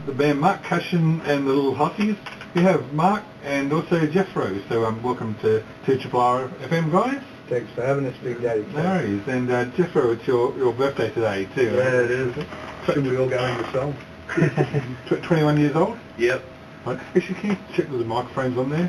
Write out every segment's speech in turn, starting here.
the band Mark Cashin and the Lil Hussys. We have Mark and also Jethro. So welcome to 2RRR FM, guys. Thanks for having us, Big Daddy. No worries. And Jethro, it's your birthday today too. Yeah, it is. Should we all go into song? 21 years old? Yep. Right. Actually, can you check with the microphones on there?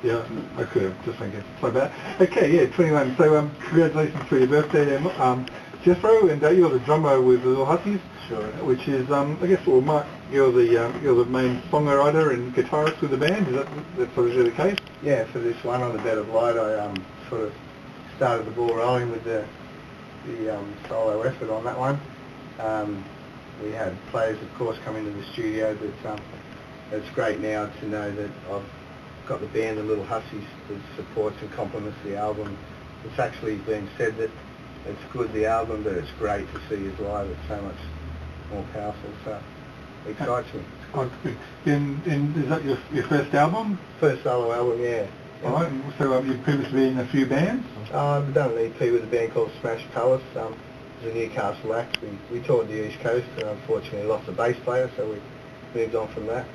Yeah, I could have, just thinking. Sorry about that. Okay, yeah, 21. So congratulations for your birthday there, Jethro, and you're the drummer with the Lil Hussys. Sure. Which is, I guess, well, Mark, you're the main songwriter and guitarist with the band. Is that sort of the case? Yeah, for this one, On the Bed of Light, I sort of started the ball rolling with the solo effort on that one. We had players, of course, come into the studio, but it's great now to know that I've got the band, the Lil Hussys, that supports and complements the album. It's actually been said that it's good, the album, but it's great to see us live. It's so much more powerful, so it excites me. Oh, good. And is that your first album? First solo album, yeah. All right. So you've previously been in a few bands? I've done an EP with a band called Smash Palace. It's a Newcastle act. We toured the East Coast and unfortunately lost a bass player, so we moved on from that.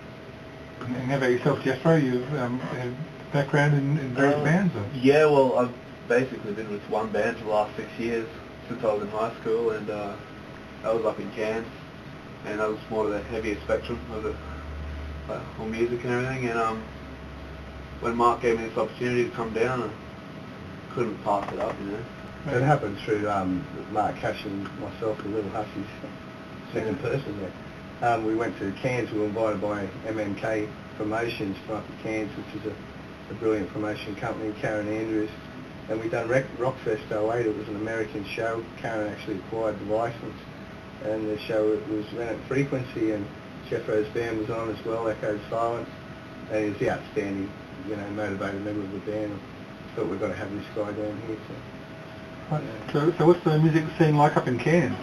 And how about yourself, Jethro? You've had background in various bands? Or? Yeah, well, I've basically been with one band for the last 6 years since I was in high school, and that was up in Cairns, and that was more of the heavier spectrum of the whole music and everything. And when Mark gave me this opportunity to come down, I couldn't pass it up, you know. It happened through Mark Cashin, myself, and Lil Hussys, second person there. We went to Cairns. We were invited by MMK Promotions from up in Cairns, which is a brilliant promotion company, Cashin and Andrews. And we done Rockfest 08. It was an American show. Karen actually acquired the license, and the show was ran at Frequency, and Jethro's band was on as well, Echoed Silence, and he was the outstanding, motivated member of the band. I thought we've got to have this guy down here. Right. So what's the music scene like up in Cairns?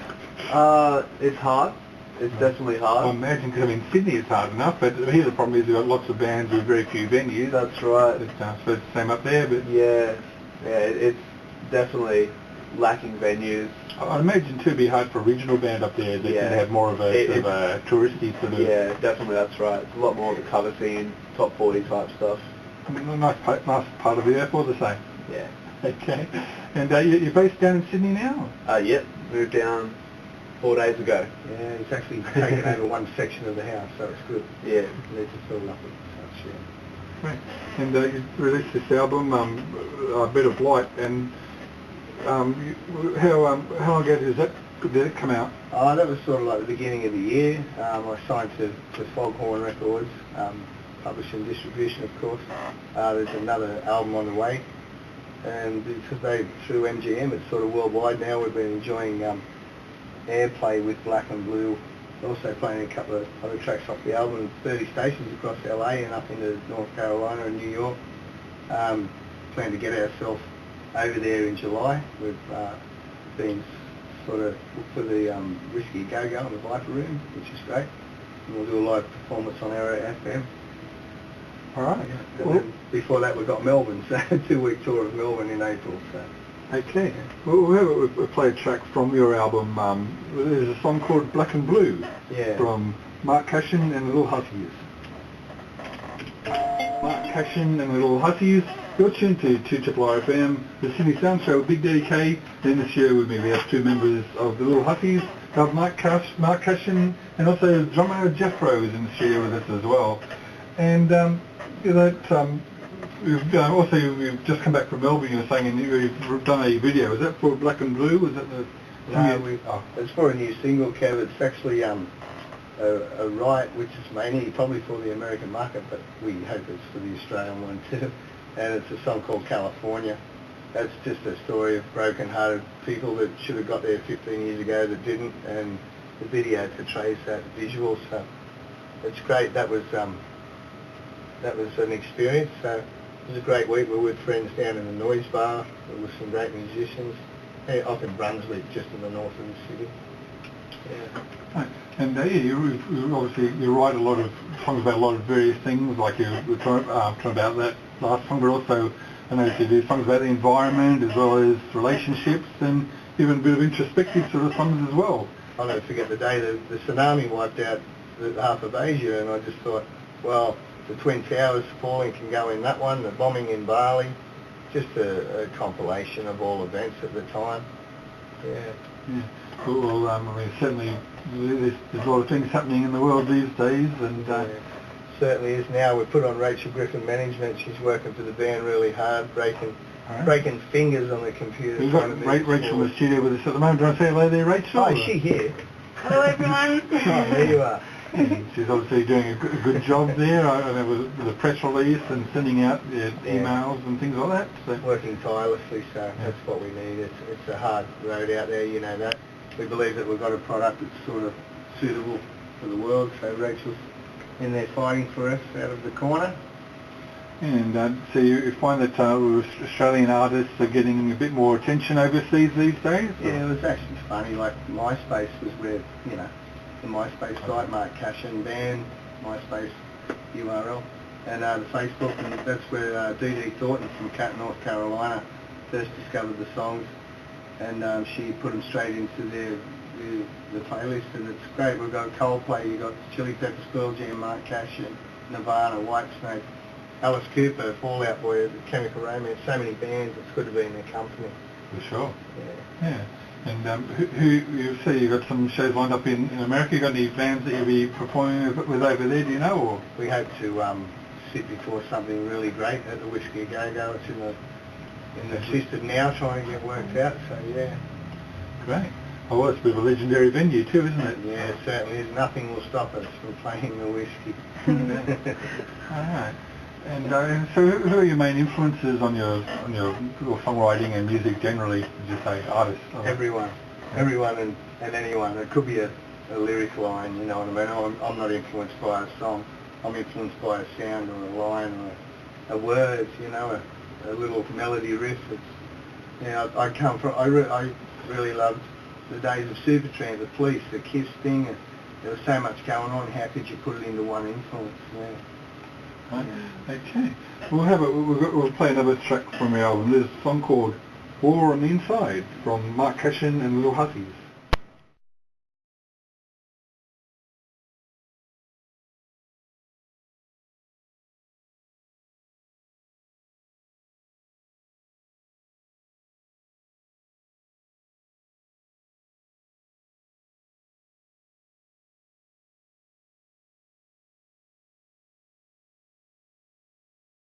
It's hard. It's definitely hard. I imagine, because Sydney is hard enough, but here the problem is we've got lots of bands with very few venues. That's right. So it's the same up there, but... Yeah, it's definitely lacking venues. I'd imagine too it'd be hard for a regional band up there that can have more of a touristy sort of... Yeah, definitely, that's right. It's a lot more of the cover scene, top 40 type stuff. I mean, a nice part of the earth, all the same. Yeah. Okay. And you're based down in Sydney now? Yep, moved down 4 days ago. Yeah, he's actually taken over one section of the house, so it's good. Yeah. Need to fill up with such, yeah. Right. And you released this album, A Bed of Light, and how long ago did it come out? That was sort of like the beginning of the year. I signed to Foghorn Records, publishing distribution, of course. There's another album on the way, and because through MGM, it's sort of worldwide now. We've been enjoying airplay with Black and Blue. Also playing a couple of other tracks off the album, 30 stations across LA and up into North Carolina and New York. Plan to get ourselves over there in July. We've been sort of booked for the Whiskey Go-Go in the Viper Room, which is great. And we'll do a live performance on Arrow FM. All right. Yeah. Well, before that we've got Melbourne, so a 2-week tour of Melbourne in April. So. Okay. Well, we'll play a track from your album. There's a song called Black and Blue from Mark Cashin and the Lil Hussys. Mark Cashin and the Lil Hussys. You're tuned to 2RRR FM, the Sydney Sound Show with Big Daddy K. Then this year with me we have two members of the Lil Hussys. We have Mark Cashin and also drummer Jethro is in the studio with us as well. And we've just come back from Melbourne. You were saying, and you've done a video. Is that for Black and Blue? Was that the? It's for a new single, Kev. It's actually a write, which is mainly probably for the American market, but we hope it's for the Australian one too. And it's a song called California. That's just a story of broken-hearted people that should have got there 15 years ago that didn't, and the video portrays that visual. So it's great. That was an experience. So it was a great week. We were with friends down in the Noise Bar. There were some great musicians. Up in Brunswick, just in the north of the city. Yeah. Right. And you write a lot of songs about a lot of various things, like you were talking about that last song, but also I noticed you do songs about the environment as well as relationships and even a bit of introspective sort of songs as well. I'll never forget the day the tsunami wiped out half of Asia, and I just thought, well, the Twin Towers falling can go in that one, the bombing in Bali, just a compilation of all events at the time. Yeah. Well, I mean, certainly there's a lot of things happening in the world these days, and certainly is now. We've put on Rachel Griffin management. She's working for the band really hard, breaking fingers on the computer. We've got Rachel in the studio with us at the moment. Do you want to say hello there, Rachel? Oh, is she here? Hello, everyone. Oh, there you are. She's obviously doing a good job there. I know with the press release and sending out emails and things like that. So. Working tirelessly, so that's what we need. It's a hard road out there, you know that. We believe that we've got a product that's sort of suitable for the world, so Rachel's in there fighting for us out of the corner. And so you find that Australian artists are getting a bit more attention overseas these days? Yeah, it was actually funny, like MySpace was where, you know, the MySpace site, Mark Cashin Band, MySpace URL, and the Facebook, and that's where D.D. Thornton from North Carolina first discovered the songs, and she put them straight into the playlist, and it's great. We've got Coldplay, you've got Chili Peppers, Pearl Jam, Mark Cashin, Nirvana, Whitesnake, Alice Cooper, Fall Out Boy, Chemical Romance, so many bands. It's good to be in their company. For sure. Yeah. And who you say you've got some shows lined up in America? You got any bands that you'll be performing with over there? Do you know? Or? We hope to sit before something really great at the Whiskey A Go-Go. It's in the system now, trying to get worked out. So yeah. Great. Oh, well, it's a bit of a legendary venue too, isn't it? Yeah, it certainly is. Nothing will stop us from playing the Whiskey. All right. And so who are your main influences on your songwriting and music generally, would you say, artists? Everyone and anyone. It could be a lyric line, you know what I mean? I'm not influenced by a song. I'm influenced by a sound or a line or a word, you know, a little melody riff. I really loved the days of Supertramp, the Police, the Kiss thing. And there was so much going on. How could you put it into one influence? Yeah. Right. Okay. We'll play another track from your album. There's a song called War on the Inside from Mark Cashin and Lil Hussys.